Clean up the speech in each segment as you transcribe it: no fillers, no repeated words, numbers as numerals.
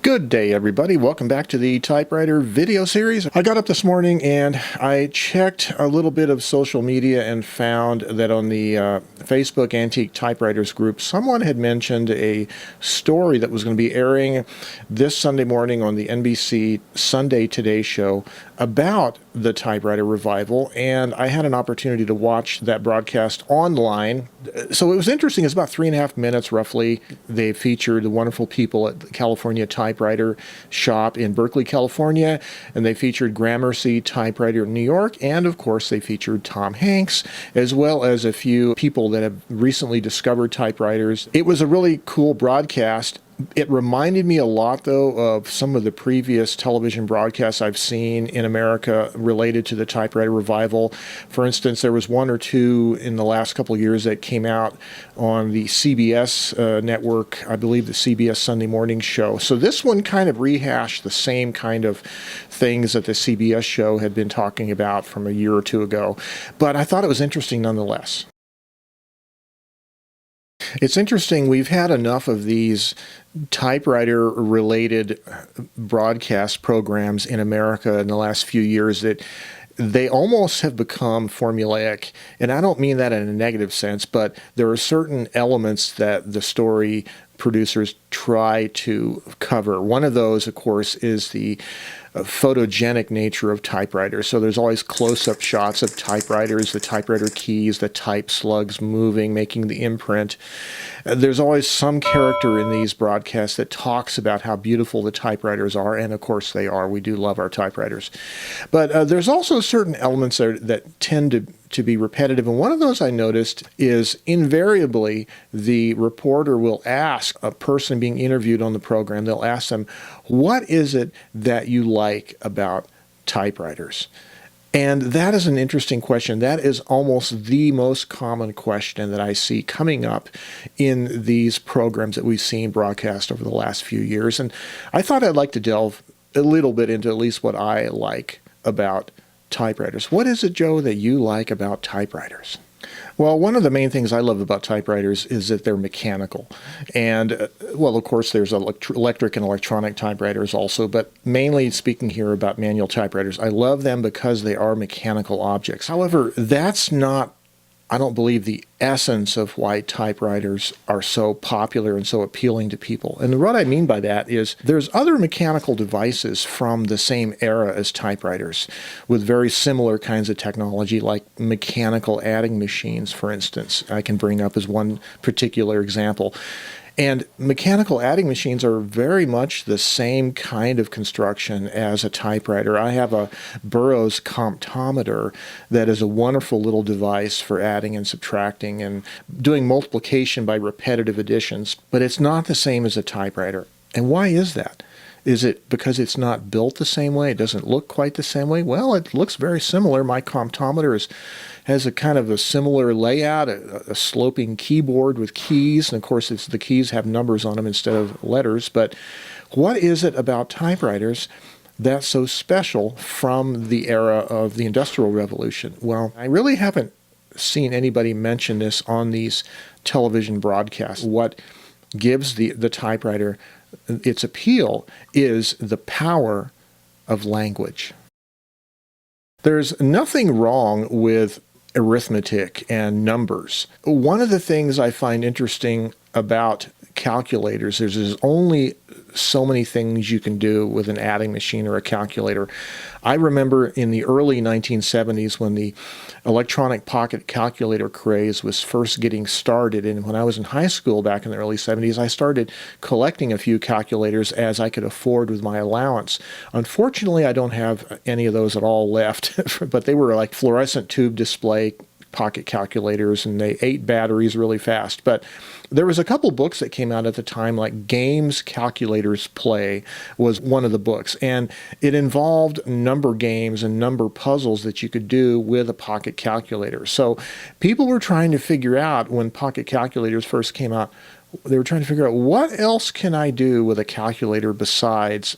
Good day, everybody. Welcome back to the typewriter video series. I got up this morning and I checked a little bit of social media and found that on the Facebook Antique Typewriters group, someone had mentioned a story that was going to be airing this Sunday morning on the NBC Sunday Today show about the typewriter revival, and I had an opportunity to watch that broadcast online. So it was interesting. It's about 3.5 minutes roughly. They featured the wonderful people at the California Typewriter Shop in Berkeley, California, and they featured Gramercy Typewriter in New York, and of course they featured Tom Hanks, as well as a few people that have recently discovered typewriters. It was a really cool broadcast. It reminded me a lot, though, of some of the previous television broadcasts I've seen in America related to the typewriter revival. For instance, there was one or two in the last couple of years that came out on the CBS network, I believe the CBS Sunday Morning Show. So this one kind of rehashed the same kind of things that the CBS show had been talking about from a year or two ago. But I thought it was interesting nonetheless. It's interesting, we've had enough of these typewriter-related broadcast programs in America in the last few years that they almost have become formulaic. And I don't mean that in a negative sense, but there are certain elements that the story producers try to cover. One of those, of course, is the photogenic nature of typewriters. So there's always close-up shots of typewriters, the typewriter keys, the type slugs moving, making the imprint. There's always some character in these broadcasts that talks about how beautiful the typewriters are, and of course they are. We do love our typewriters. But there's also certain elements that tend to be repetitive, and one of those I noticed is invariably the reporter will ask a person being interviewed on the program, they'll ask them, what is it that you like about typewriters? And that is an interesting question. That is almost the most common question that I see coming up in these programs that we've seen broadcast over the last few years. And I thought I'd like to delve a little bit into at least what I like about typewriters. What is it, Joe, that you like about typewriters? Well, one of the main things I love about typewriters is that they're mechanical. And, well, of course, there's electric and electronic typewriters also, but mainly speaking here about manual typewriters, I love them because they are mechanical objects. However, that's not, I don't believe, the essence of why typewriters are so popular and so appealing to people. And what I mean by that is there's other mechanical devices from the same era as typewriters with very similar kinds of technology, like mechanical adding machines, for instance. I can bring up as one particular example. And mechanical adding machines are very much the same kind of construction as a typewriter. I have a Burroughs comptometer that is a wonderful little device for adding and subtracting and doing multiplication by repetitive additions, but it's not the same as a typewriter. And why is that? Is it because it's not built the same way? It doesn't look quite the same way? Well, it looks very similar. My comptometer has a kind of a similar layout, a sloping keyboard with keys. And of course, the keys have numbers on them instead of letters. But what is it about typewriters that's so special from the era of the Industrial Revolution? Well, I really haven't seen anybody mention this on these television broadcasts. What gives the typewriter its appeal is the power of language. There's nothing wrong with arithmetic and numbers. One of the things I find interesting about calculators is there's only so many things you can do with an adding machine or a calculator. I remember in the early 1970s when the electronic pocket calculator craze was first getting started, and when I was in high school back in the early 70s, I started collecting a few calculators as I could afford with my allowance. Unfortunately, I don't have any of those at all left, but they were like fluorescent tube display pocket calculators, and they ate batteries really fast. But there was a couple books that came out at the time, like Games Calculators Play was one of the books, and it involved number games and number puzzles that you could do with a pocket calculator. So people were trying to figure out, when pocket calculators first came out, they were trying to figure out, what else can I do with a calculator besides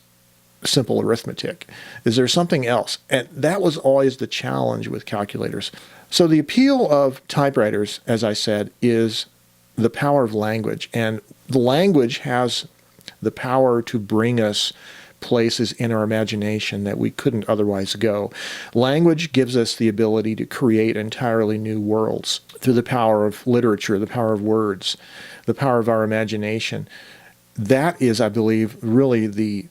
simple arithmetic? Is there something else? And that was always the challenge with calculators. So the appeal of typewriters, as I said, is the power of language. And the language has the power to bring us places in our imagination that we couldn't otherwise go. Language gives us the ability to create entirely new worlds through the power of literature, the power of words, the power of our imagination. That is, I believe, really the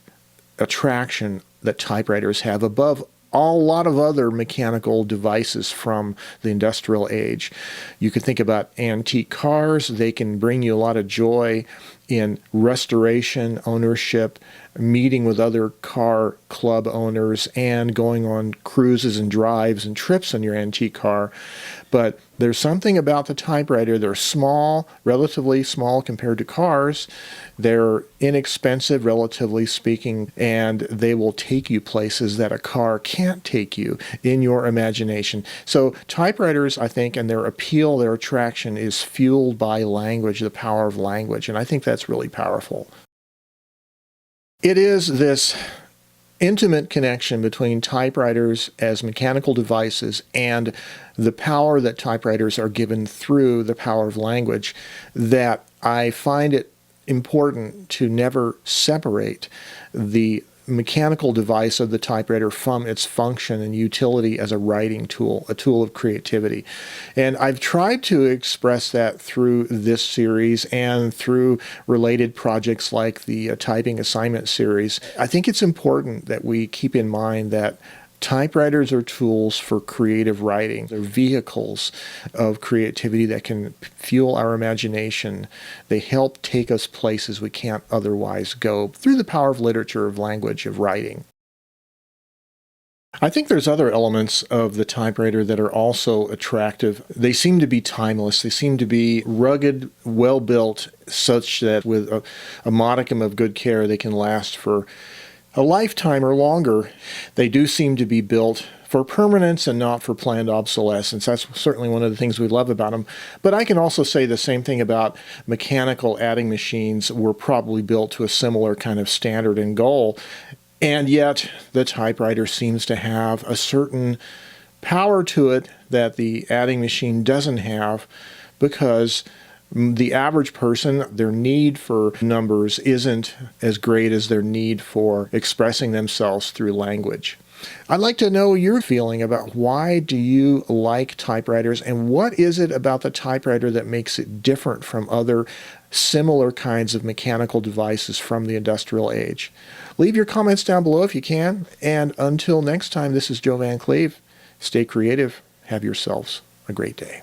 attraction that typewriters have above a lot of other mechanical devices from the industrial age. You could think about antique cars. They can bring you a lot of joy in restoration, ownership, meeting with other car club owners, and going on cruises and drives and trips on your antique car. But there's something about the typewriter. They're small, relatively small compared to cars. They're inexpensive, relatively speaking, and they will take you places that a car can't take you in your imagination. So typewriters, I think, and their appeal, their attraction is fueled by language, the power of language, and I think that's really powerful. It is this intimate connection between typewriters as mechanical devices and the power that typewriters are given through the power of language that I find it important to never separate the mechanical device of the typewriter from its function and utility as a writing tool, a tool of creativity. And I've tried to express that through this series and through related projects like the typing assignment series. I think it's important that we keep in mind that typewriters are tools for creative writing. They're vehicles of creativity that can fuel our imagination. They help take us places we can't otherwise go through the power of literature, of language, of writing. I think there's other elements of the typewriter that are also attractive. They seem to be timeless. They seem to be rugged, well-built, such that with a modicum of good care, they can last for a lifetime or longer. They do seem to be built for permanence and not for planned obsolescence. That's certainly one of the things we love about them. But I can also say the same thing about mechanical adding machines. Were probably built to a similar kind of standard and goal. And yet the typewriter seems to have a certain power to it that the adding machine doesn't have, because the average person, their need for numbers isn't as great as their need for expressing themselves through language. I'd like to know your feeling about why do you like typewriters, and what is it about the typewriter that makes it different from other similar kinds of mechanical devices from the industrial age? Leave your comments down below if you can, and until next time, this is Joe Van Cleve. Stay creative. Have yourselves a great day.